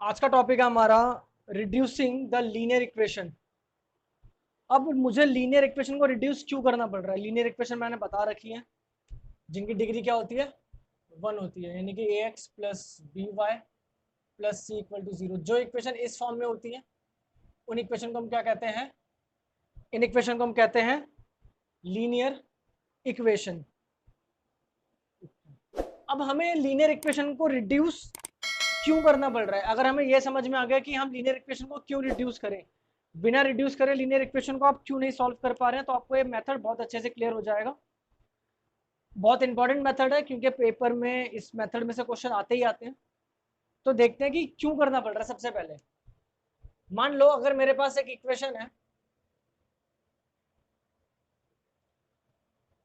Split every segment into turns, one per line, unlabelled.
आज का टॉपिक है हमारा रिड्यूसिंग द लीनियर इक्वेशन। अब मुझे लीनियर इक्वेशन को रिड्यूस क्यों करना पड़ रहा है? लीनियर इक्वेशन मैंने बता रखी है, जिनकी डिग्री क्या होती है, 1 होती है, यानी कि A X plus B Y plus C equal to 0। जो इक्वेशन इस फॉर्म में होती है उन इक्वेशन को हम क्या कहते हैं? इन इक्वेशन को हम कहते हैं लीनियर इक्वेशन। अब हमें लीनियर इक्वेशन को रिड्यूस क्यों करना पड़ रहा है? अगर हमें यह समझ में आ गया कि हम लीनियर इक्वेशन को क्यों रिड्यूस करें, बिना रिड्यूस करे लीनियर इक्वेशन को आप क्यों नहीं सॉल्व कर पा रहे हैं, तो आपको ये मेथड बहुत अच्छे से क्लियर हो जाएगा। बहुत इंपॉर्टेंट मेथड है क्योंकि पेपर में इस मेथड में से क्वेश्चन आते ही आते हैं। तो देखते हैं कि क्यों करना पड़ रहा है। सबसे पहले मान लो अगर मेरे पास एक इक्वेशन है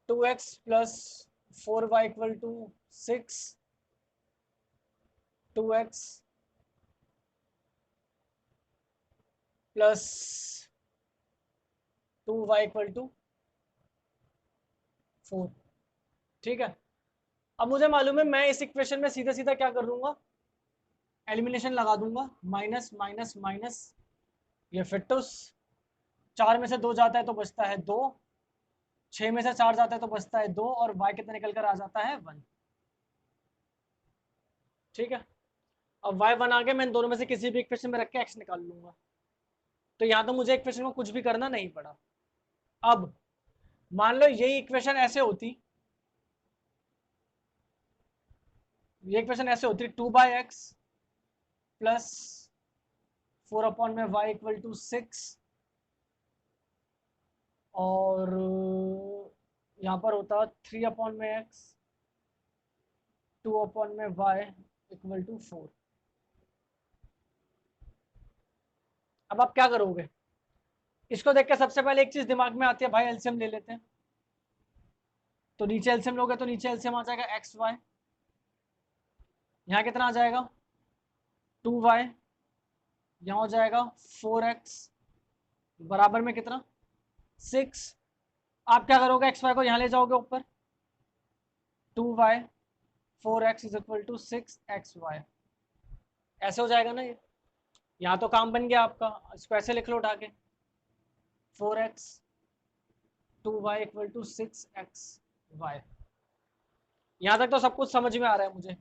2x plus 4y equal to 6, 2x plus 2y equal to 4। ठीक है, अब मुझे मालूम है मैं इस इक्वेशन में सीधा सीधा क्या कर दूंगा, एलिमिनेशन लगा दूंगा, माइनस माइनस माइनस, ये फिटुस, 4 में से 2 जाता है तो बचता है 2, 6 में से 4 जाता है तो बचता है 2, और y कितना निकल कर आ जाता है 1। ठीक है, अब y 1 आ गया, मैं इन दोनों में से किसी भी इक्वेशन में रख के x निकाल लूंगा। तो यहाँ तो मुझे इक्वेशन को कुछ भी करना नहीं पड़ा। अब मान लो यही इक्वेशन ऐसे होती, ये इक्वेशन ऐसे होती 2/x प्लस 4 में y इक्वल टू 6, और यहाँ पर होता 3/x 2 में y इक्वल टू 4। अब आप क्या करोगे? इसको देख के सबसे पहले एक चीज दिमाग में आती है, भाई एलसीएम ले लेते हैं। तो नीचे एलसीएम लोगे तो नीचे एलसीएम आ जाएगा एक्स वाई, यहाँ कितना आ जाएगा 2y, यहाँ हो जाएगा 4x बराबर में कितना 6। आप क्या करोगे, एक्स वाई को यहाँ ले जाओगे ऊपर, 2y 4x is equal to 6xy। ऐसे हो जाएगा ना ये, यहाँ तो काम बन गया आपका। इसको ऐसे लिख लो उठा के, 4x 2y equal to 6xy। यहाँ तक तो सब कुछ समझ में आ रहा है मुझे।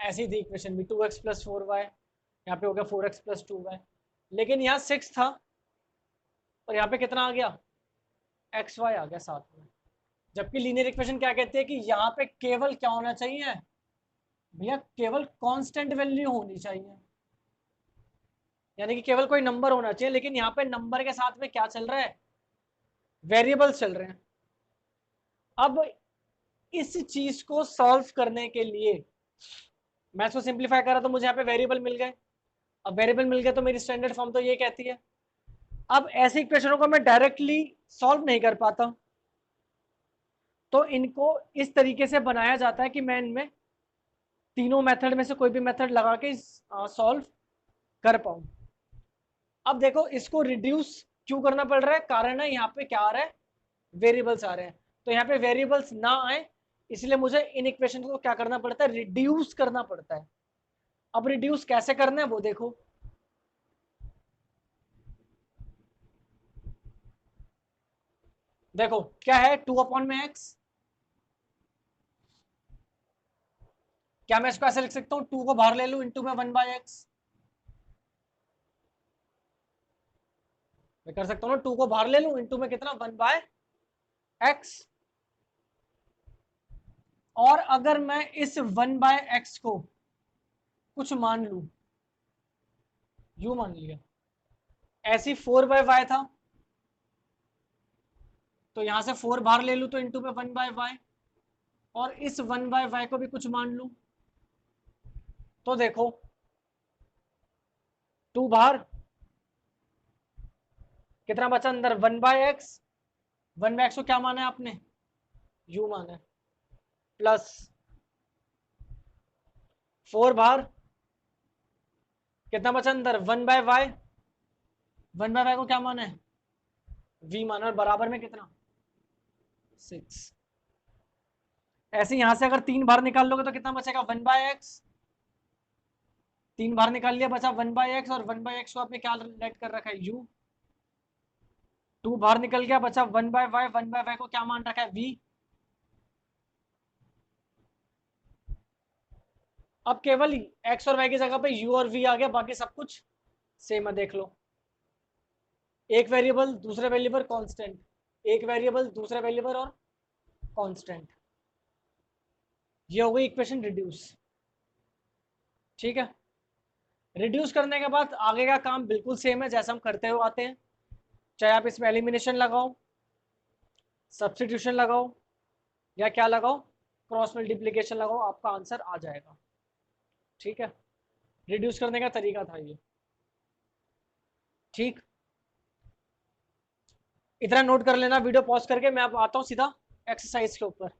ऐसी थी इक्वेशन भी, 2x प्लस 4y, यहाँ पे हो गया 4x प्लस 2y, लेकिन यहाँ 6 था और यहाँ पे कितना आ गया xy आ गया साथ में। जबकि लीनियर इक्वेशन क्या कहती है कि यहाँ पे केवल क्या होना चाहिए भैया, केवल कांस्टेंट वैल्यू होनी चाहिए, यानी कि केवल कोई नंबर होना चाहिए। लेकिन यहाँ पे नंबर के साथ में क्या चल रहा है, वेरिएबल्स चल रहे हैं। अब इस चीज को सॉल्व करने के लिए मैं इसको सिंप्लीफाई करा तो मुझे यहाँ पे वेरिएबल मिल गए। अब वेरिएबल मिल गए तो मेरी स्टैंडर्ड फॉर्म तो ये कहती है। अब ऐसे इक्वेशनों को मैं डायरेक्टली सॉल्व नहीं कर पाता, तो इनको इस तरीके से बनाया जाता है कि मैं इनमें तीनों मेथड में से कोई भी मेथड लगा के सॉल्व कर पाऊं। अब देखो इसको रिड्यूस क्यों करना पड़ रहा है, कारण है यहाँ पे क्या आ रहा है, वेरिएबल्स आ रहे हैं। तो यहाँ पे वेरिएबल्स ना आए इसलिए मुझे इन इक्वेशन को क्या करना पड़ता है, रिड्यूस करना पड़ता है। अब रिड्यूस कैसे करना है वो देखो, देखो क्या है 2/x, क्या मैं इसको ऐसे लिख सकता हूँ 2 को बाहर ले लूं, इंटू में 1/x। मैं कर सकता हूँ ना, 2 को बाहर ले लूं, इंटू में कितना 1/x। और अगर मैं इस 1/x को कुछ मान लूं, यू मान लिया, ऐसी 4/y था, तो यहां से 4 बाहर ले लूं तो इंटू में 1/y, और इस 1/y को भी कुछ मान लूं, तो देखो 2 बाहर, कितना बचा अंदर 1/x। 1/x को क्या माना है आपने, यू माना है, प्लस 4 बाहर, कितना बचा अंदर 1/y। 1/y को क्या माना है, v माना, और बराबर में कितना 6। ऐसे यहां से अगर 3 बाहर निकाल लोगे तो कितना बचेगा 1/x, 3 बाहर निकाल लिया, बचा 1/x, और 1/x को आपने क्या लेट कर रखा है, u। 2 बाहर निकल गया, बचा 1/y, 1/y को क्या मान रखा है, v। अब केवल x और y की जगह पे u और v आ गया, बाकी सब कुछ सेम है, देख लो। एक वेरिएबल दूसरे वेरिएबल कांस्टेंट, एक वेरिएबल दूसरे वेरिएबल और कांस्टेंट। ये हो गई इक्वेशन रिड्यूस। ठीक है, रिड्यूस करने के बाद आगे का काम बिल्कुल सेम है जैसा हम करते हुए आते हैं, चाहे आप इसमें एलिमिनेशन लगाओ, सब्स्टिट्यूशन लगाओ, या क्या लगाओ, क्रॉस मल्टीप्लीकेशन लगाओ, आपका आंसर आ जाएगा। ठीक है, रिड्यूस करने का तरीका था ये। ठीक, इतना नोट कर लेना, वीडियो पॉज करके मैं अब आता हूँ सीधा एक्सरसाइज के ऊपर।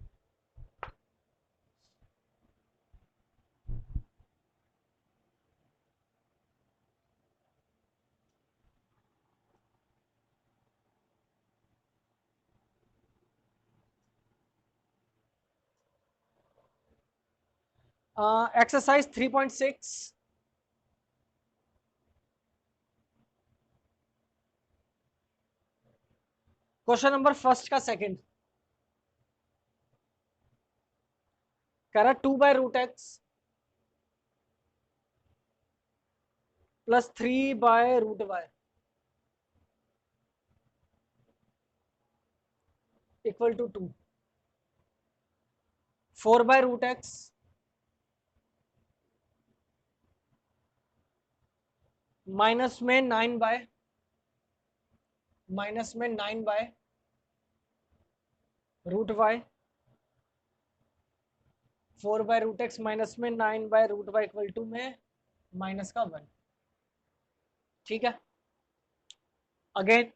एक्सरसाइज 3.6, क्वेश्चन नंबर फर्स्ट का सेकंड कह रहा 2/√x plus 3/√y equal to 2। 4/√x minus में 9/, माइनस में 9/√y, 4/√x माइनस में 9/√y इक्वल टू में माइनस का 1। ठीक है, अगेन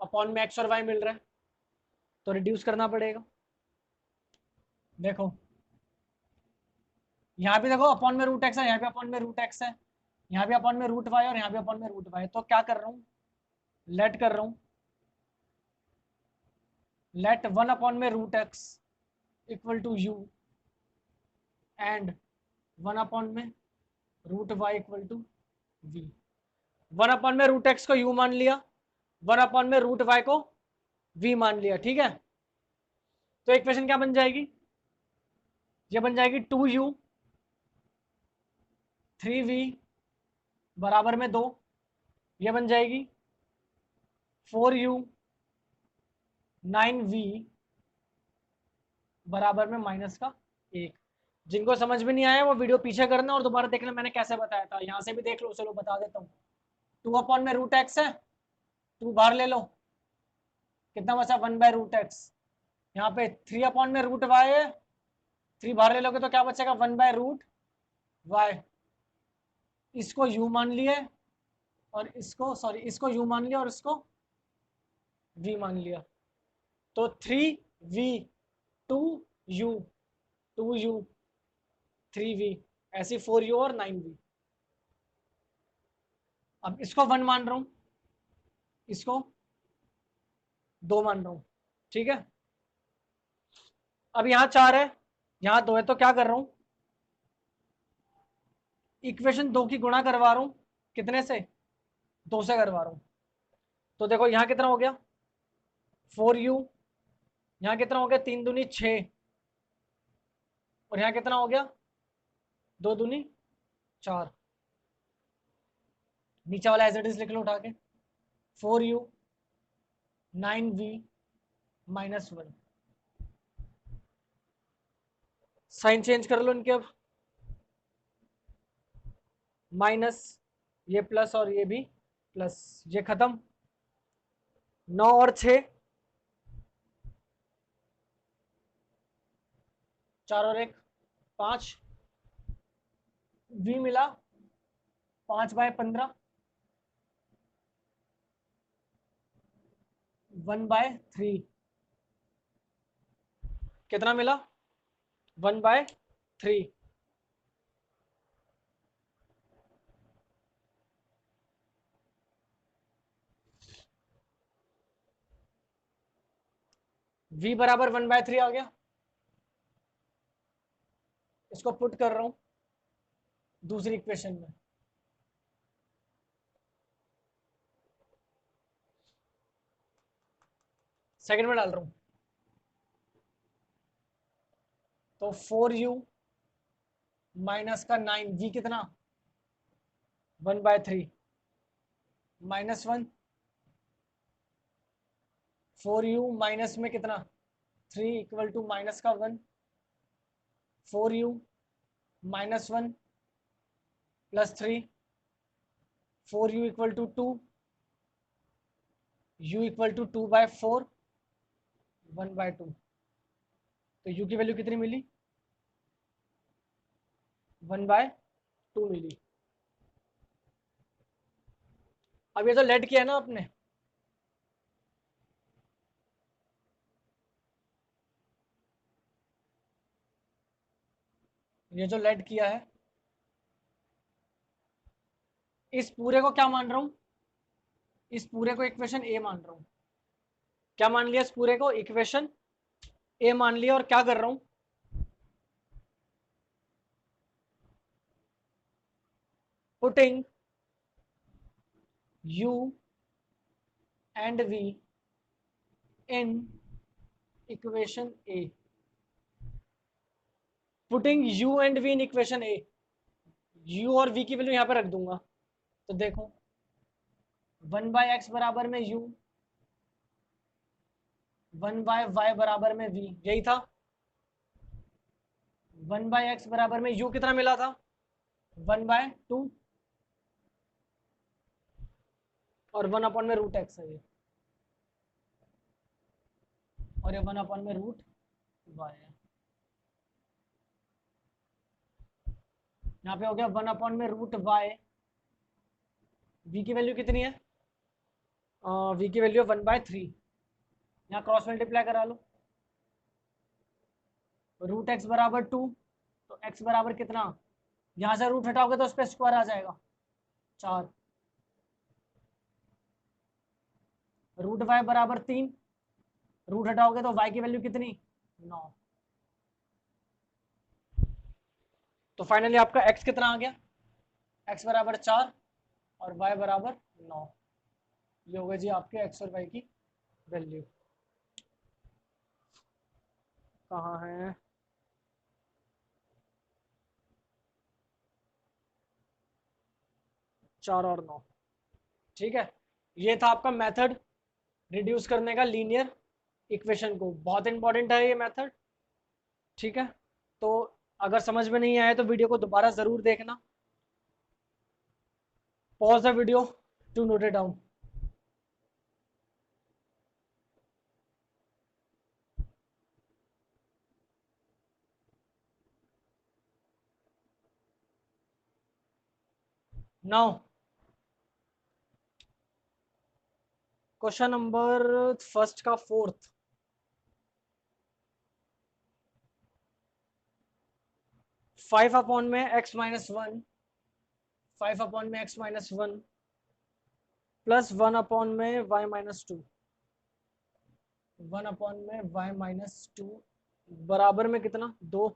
अपॉन में x और y मिल रहा है तो रिड्यूस करना पड़ेगा। देखो यहाँ भी देखो अपॉन में √x है, यहाँ भी अपॉन में √x है, यहाँ भी अपॉन में √y और यहाँ भी अपॉन में √y। तो क्या कर रहा हूँ, लेट कर रहा हूँ, लेट 1 अपॉन में √x equal to u and 1 upon में √y equal to v। 1 upon में √x को u मान लिया, 1 अपॉन में √y को v मान लिया। ठीक है, तो इक्वेशन क्या बन जाएगी, ये बन जाएगी 2u 3v बराबर में 2, ये बन जाएगी 4u 9v बराबर में माइनस का 1। जिनको समझ में नहीं आया वो वीडियो पीछे करना और दोबारा देखना मैंने कैसे बताया था, यहाँ से भी देख लो, चलो बता देता हूँ। 2 अपॉन में √x है, 2 बाहर ले लो, कितना बचा 1/√x। यहाँ पे 3 अपॉन में √y है, 3 बाहर ले लोगे तो क्या बचेगा 1/√y। इसको u मान लिए और इसको सॉरी इसको u मान लिया और इसको v मान लिया, तो 3v 2u 2u 3v ऐसी 4u और 9v। अब इसको 1 मान रहा हूं, इसको 2 मान रहा हूं। ठीक है, अब यहाँ 4 है, यहाँ 2 है, तो क्या कर रहा हूं, इक्वेशन 2 की गुणा करवा रहा हूं, कितने से, 2 से करवा रहा हूं। तो देखो यहाँ कितना हो गया 4u, यहाँ कितना हो गया 3 दूनी 6, और यहाँ कितना हो गया 2 दूनी 4। नीचे वाला एज इट इज लिख लो उठा के, 4u 9v minus 1। Sign change कर लो इनके, अब माइनस, ये प्लस और ये भी प्लस, ये खत्म, 9 और 6, 4 और 1 5, v मिला 5/15, 1/3, कितना मिला 1/3। v बराबर 1/3 आ गया, इसको पुट कर रहा हूं, दूसरी इक्वेशन में। सेकंड में डाल रहा हूं, तो 4u माइनस का 9v कितना 1/3 -1, 4u माइनस में कितना 3 इक्वल टू माइनस का 1, 4u -1 plus 3, 4u equal to 2, u equal to 2/4 1/2। तो u की वैल्यू कितनी मिली 1/2 मिली। अब ये तो लेट किया है ना आपने, ये जो लेट किया है इस पूरे को क्या मान रहा हूं, इस पूरे को इक्वेशन ए मान रहा हूं। क्या मान लिया, इस पूरे को इक्वेशन ए मान लिया, और क्या कर रहा हूं putting u and v in equation A, putting u and v in equation A, u और v की वैल्यू यहां पे रख दूंगा। तो देखो 1/x बराबर में u, 1/y बराबर में v, यही था। 1/x बराबर में u कितना मिला था 1/2, और 1 में रूट एक्स है ये, और ये 1 में रूट वाई है। यहाँ पे हो गया 1 में रूट वाई। v की वैल्यू कितनी है, v की वैल्यू है 1/3। यहाँ क्रॉस मल्टीप्लाई करा लो, रूट एक्स बराबर 2, तो x बराबर कितना, यहाँ से रूट हटाओगे तो उस पर स्क्वायर आ जाएगा 4, रूट वाई बराबर 3, रूट हटाओगे तो y की वैल्यू कितनी 9। तो फाइनली आपका x कितना आ गया, x बराबर 4 और y बराबर 9। ये हो गए जी आपके x और y की वैल्यू। कहाँ है, चार और 9। ठीक है, ये था आपका मेथड रिड्यूस करने का लीनियर इक्वेशन को। बहुत इंपॉर्टेंट है ये मेथड। ठीक है, तो अगर समझ में नहीं आया तो वीडियो को दोबारा जरूर देखना, pause the video to note it down. Now question number first का फोर्थ, 5 में x माइनस 1, 5 में x माइनस 1 प्लस 1 में y माइनस 2, 1 में y माइनस 2 बराबर में कितना 2,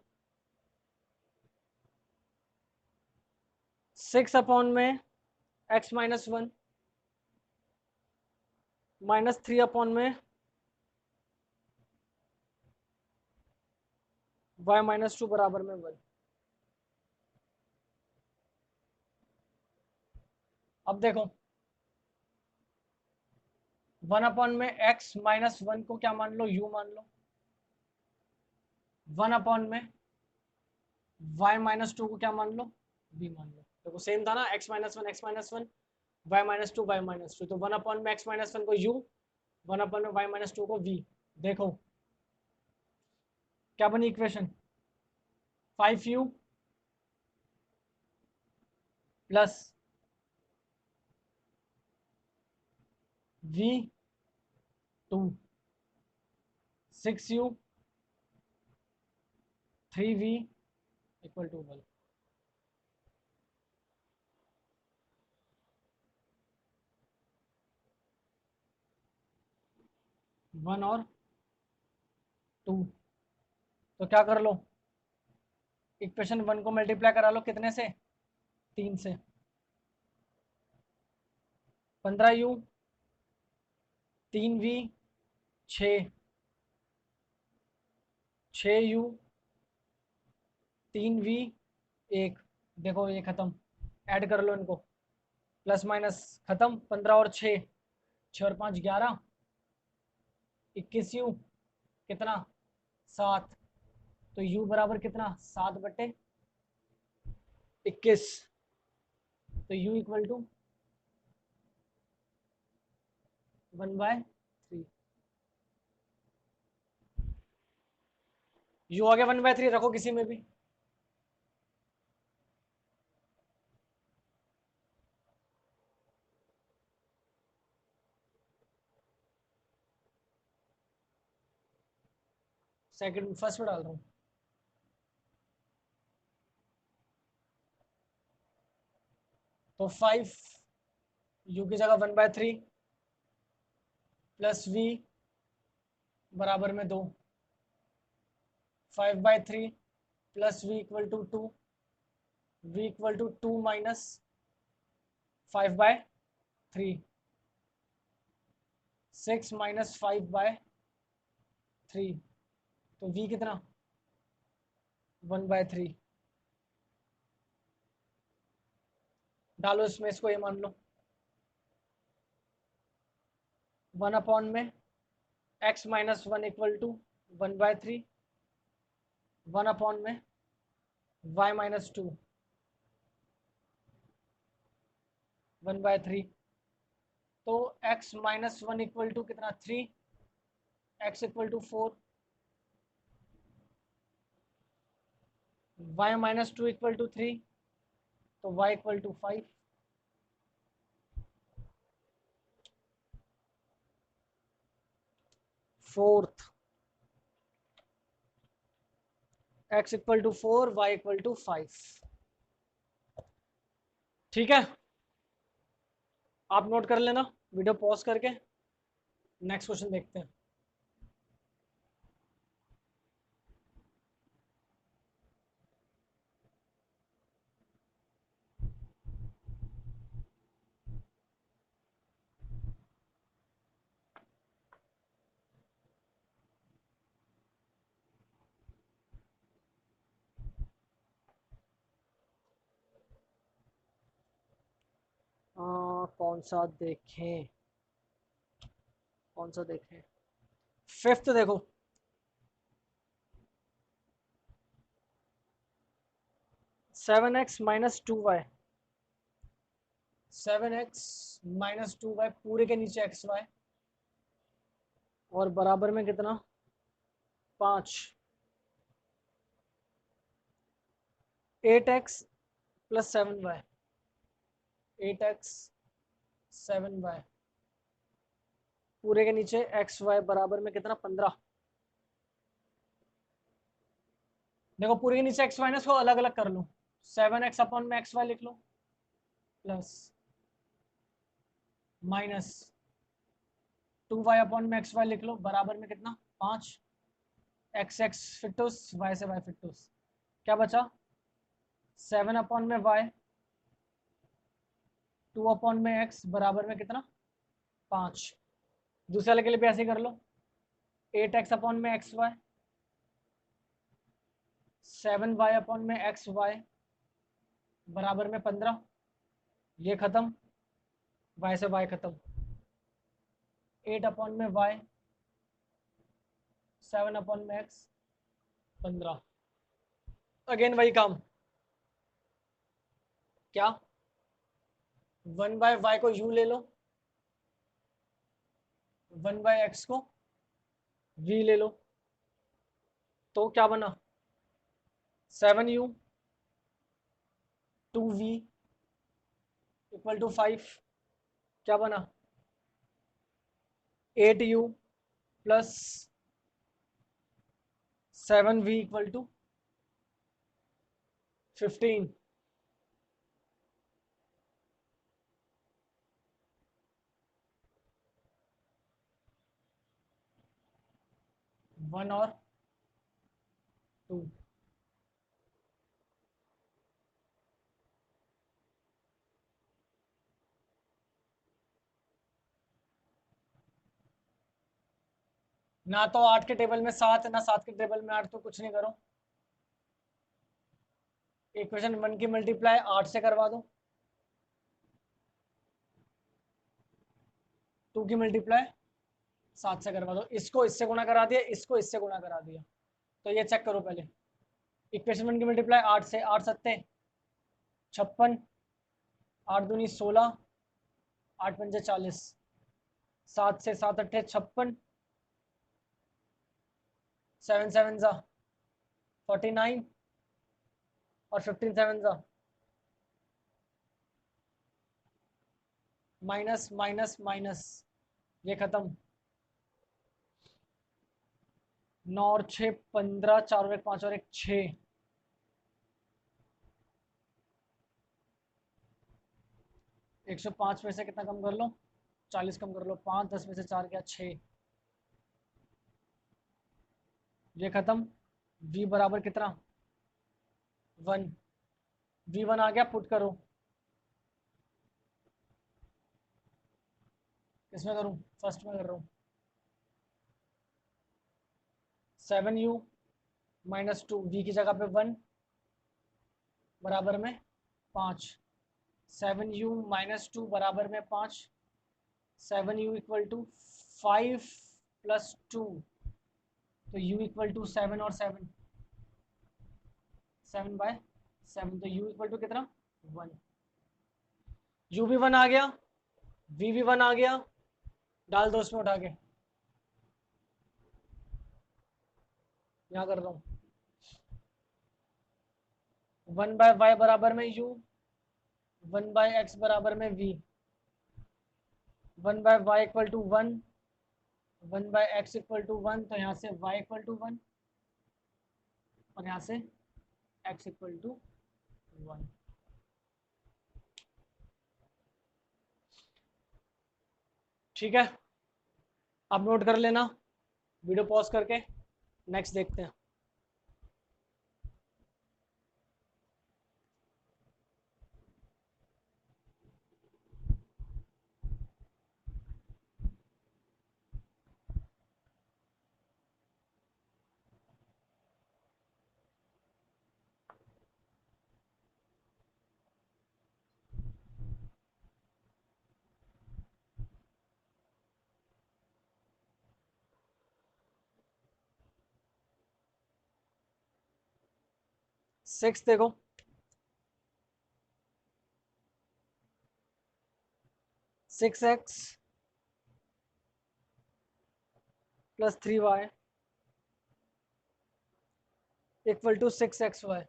6 में x माइनस 1 माइनस 3 में y माइनस 2 बराबर में 1। अब देखो 1 में x माइनस 1 को क्या मान लो u मान लो, 1 में y माइनस 2 को क्या मान लो v मान लो। देखो सेम था ना, x minus 1 x minus 1, y minus 2 y minus 2। तो 1 में x माइनस 1 को u, 1 में y माइनस 2 को v। देखो क्या बनी equation, 5u plus v2, 6u 3v equal to 1। One और 2, तो क्या कर लो, इक्वेशन 1 को मल्टीप्लाई करा लो कितने से 3 से 15u 3v 6 6u 3v 1। देखो ये खत्म, ऐड कर लो इनको, प्लस माइनस खत्म। 15 और 6, 6 और 5 11, 21u कितना 7। तो u बराबर कितना 7/21। तो u इक्वल टू 1/3। u आ गया 1/3, रखो किसी में भी। सेकंड फर्स्ट में डाल रहा हूँ। तो 5 u की जगह 1/3 प्लस v बराबर में 2। 5/3 plus v equal to 2। v equal to 2 minus 5/3। 6 minus 5/3। तो v कितना 1/3। डालो इसमें, इसको ये मान लो 1 में x माइनस 1 इक्वल टू 1/3। 1 में y माइनस 2 1/3। तो x माइनस 1 इक्वल टू कितना 3, x equal to 4, y minus 2 equal to 3, तो y equal to 5। Fourth x equal to 4, y equal to 5। ठीक है, आप नोट कर लेना, वीडियो पॉज करके नेक्स्ट क्वेश्चन देखते हैं। कौन सा देखें, कौन सा देखें? फिफ्थ देखो, 7x minus 2y। 7x minus 2y पूरे के नीचे xy और बराबर में कितना 5। 8x plus 7y। 8x 7y पूरे के नीचे xy बराबर में कितना 15। देखो पूरे के नीचे xy ना, इसको अलग अलग कर लो। 7x अपॉन में xy लिख लो, प्लस माइनस 2y अपॉन में xy लिख लो, बराबर में कितना 5। x x फिटूस, y से y फिटूस, क्या बचा 7 अपॉन में y, 2 अपॉन में x बराबर में कितना 5। दूसरे वाले के लिए भी ऐसे ही कर लो। 8x अपॉन में xy, 7y अपॉन में xy बराबर में 15। ये खत्म, y से y खत्म। 8 अपॉन में y, 7 अपॉन में x 15। अगेन वही काम, क्या 1/y को u ले लो, 1/x को v ले लो। तो क्या बना 7u 2v इक्वल टू 5। क्या बना 8u plus 7v equal to 15। 1 और 2। ना तो 8 के टेबल में 7 ना 7 के टेबल में 8, तो कुछ नहीं करो। इक्वेशन 1 की मल्टीप्लाई 8 से करवा दो, 2 की मल्टीप्लाई 7 से करवा दो। इसको इससे गुणा करा दिया, इसको इससे गुणा करा दिया, तो ये चेक करो पहले। इक्वेशन 1 की मल्टीप्लाई 8 से, 8 सत्ते 56, 8 दूनी 16, 8 पंजे 40, 7 से 7 अट्ठे 56, 7 7 जा 49 और 15 7 जा माइनस माइनस माइनस, ये खत्म। 9 और 6 15, 4 और 1 5 और 1 6, 105 में से कितना कम कर लो, 40 कम कर लो, 5, 10 में से 4 गया 6, ये खत्म। v बराबर कितना 1, v1 आ गया, पुट करो। किसमें करूं, फर्स्ट में कर रहा हूं। 7u माइनस 2, v की जगह पे 1 बराबर में 5, 7u माइनस 2 बराबर में 5, 7u इक्वल टू 5 प्लस 2, तो u इक्वल टू 7 और 7, 7 बाय 7, तो u इक्वल टू कितना 1। u भी 1 आ गया, v भी 1 आ गया, डाल दो उसमें उठा के, यहाँ कर रहा हूँ। 1 बाय वाई बराबर में u, 1 बाय एक्स बराबर में v, 1 by y equal to 1, 1 by x equal to 1, तो यहाँ से y इक्वल टू 1 और यहाँ से x इक्वल टू 1। ठीक है, अब नोट कर लेना, वीडियो पॉज करके नेक्स्ट देखते हैं। सिक्स देखो, 6x plus 3y equal to 6xy,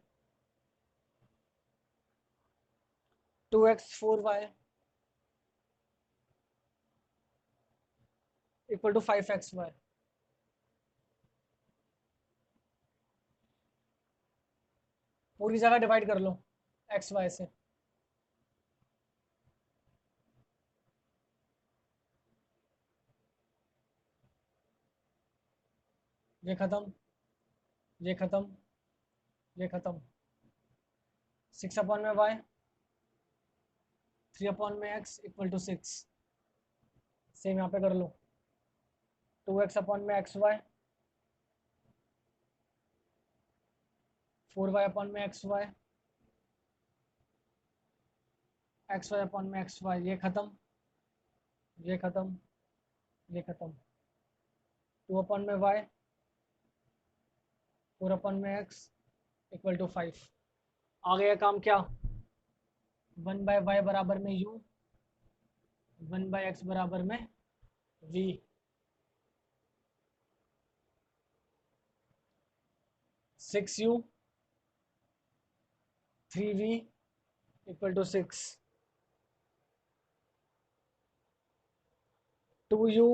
2x 4y equal to 5xy। पूरी जगह डिवाइड कर लो एक्स वाई से, ये खत्म, ये खत्म, ये खत्म। 6 अपॉन में y, 3 अपॉन में x इक्वल टू 6, सेम यहाँ पे कर लो। 2x अपॉन में xy, 4y अपॉन में xy, xy अपॉन में xy, ये खत्म, ये खत्म, ये खत्म। 2 अपॉन में y, 4 अपॉन में x इक्वल टू 5। आ गया काम क्या, 1 बाय वाई बराबर में u, 1 बाय एक्स बराबर में v। 6u 3v equal to 6, 2u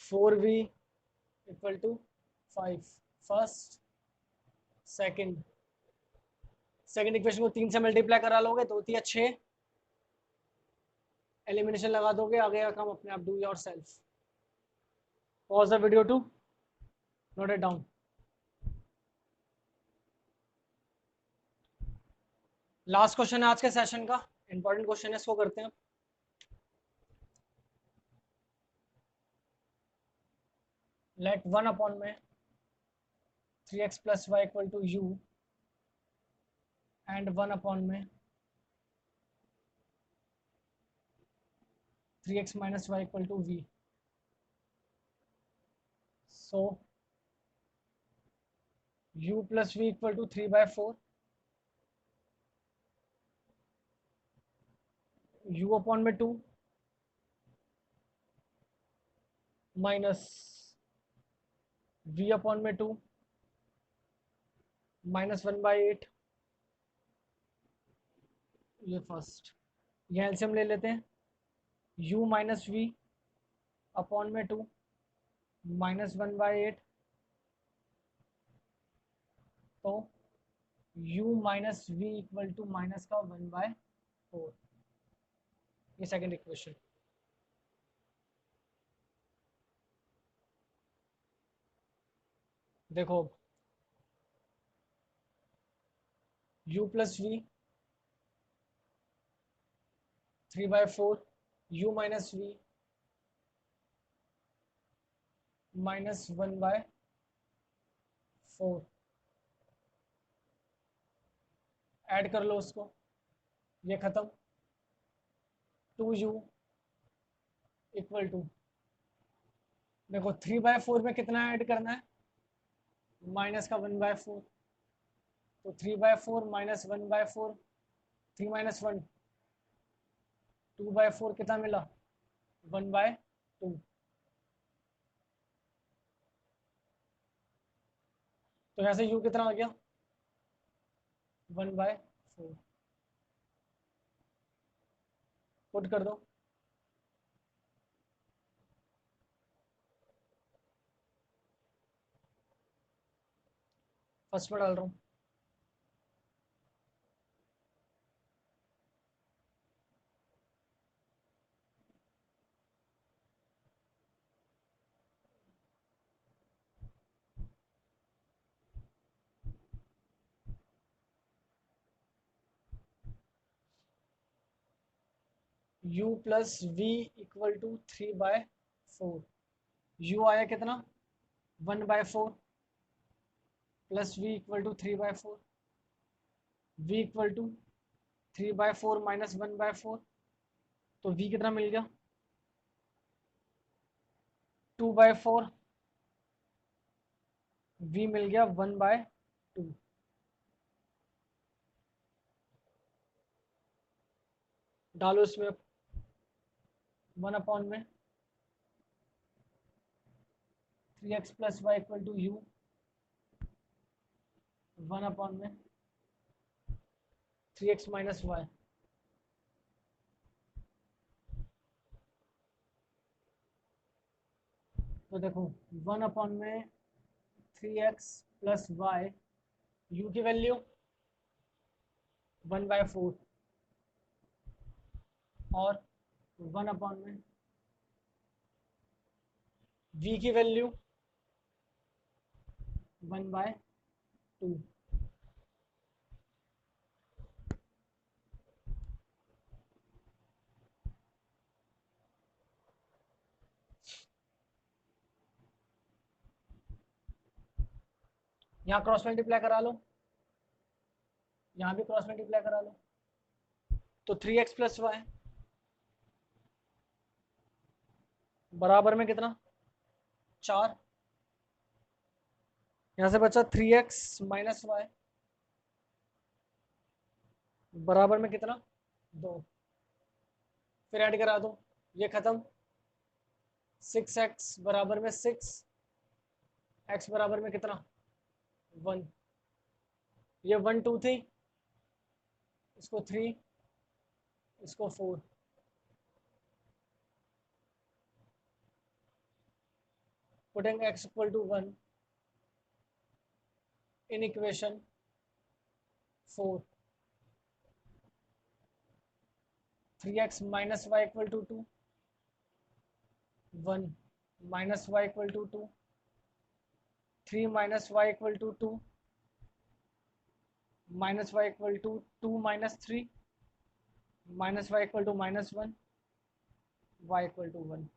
4v equal to 5। First second, second equation को 3 से मल्टीप्लाई करा लोगे, 2 3 6, एलिमिनेशन लगा दोगे, आ गया काम अपने आप, do yourself. Pause the video to note it down. Last question है आज के सेशन का, इंपॉर्टेंट क्वेश्चन है, इसको करते हैं। लेट 1 अपॉन में 3x plus y equal to u and 1 upon में 3x minus y equal to v. So u plus v equal to 3/4 u upon में 2 माइनस v अपॉन में 2 माइनस 1/8. ये फर्स्ट, ये एलसीएम ले लेते हैं. u माइनस v अपॉन में 2 minus 1/8. तो u minus v equal to minus का 1/4. ये सेकेंड इक्वेशन. देखो u plus v 3/4 u minus v minus 1/4. Add कर लो उसको, ये खत्म. 2u इक्वल टू, देखो 3/4 में कितना ऐड करना है, माइनस का 1/4. तो 3/4 माइनस 1/4, 3 माइनस 1 2/4 कितना मिला, 1/2. तो यहाँ से u कितना आ गया, 1/4. पुट कर दो. फर्स्ट में डाल रहा हूँ. u plus v equal to 3/4. u आया कितना, 1/4 plus v equal to 3/4. v equal to 3/4 minus 1/4. तो v कितना मिल गया, 2/4. v मिल गया 1/2. डालो इसमें 1 अपॉन में 3x plus y equal to u 1 upon में 3x माइनस वाई. तो देखो 1 अपॉन में 3x प्लस वाई, यू की वैल्यू 1/4 और 1 अपॉन में v की वैल्यू 1/2. यहाँ क्रॉस मल्टीप्लाई करा लो, यहाँ भी क्रॉस मल्टीप्लाई करा लो. तो 3x प्लस वाई बराबर में कितना, 4. यहाँ से बचा 3x माइनस वाई बराबर में कितना, 2. फिर ऐड करा दो, ये खत्म. 6x बराबर में 6, x बराबर में कितना, 1. ये 1 2 थी, इसको 3, इसको 4. Putting x equal to 1 in equation 4. 3x minus y equal to 2, 1 minus y equal to 2, 3 minus y equal to 2, minus y equal to 2 minus 3, minus y equal to -1, y equal to 1.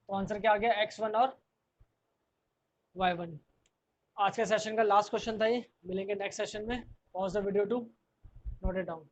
तो answer क्या आ गया, x1 और y1। आज के session का last question था ये। मिलेंगे नेक्स्ट सेशन में। Pause the video to note it down.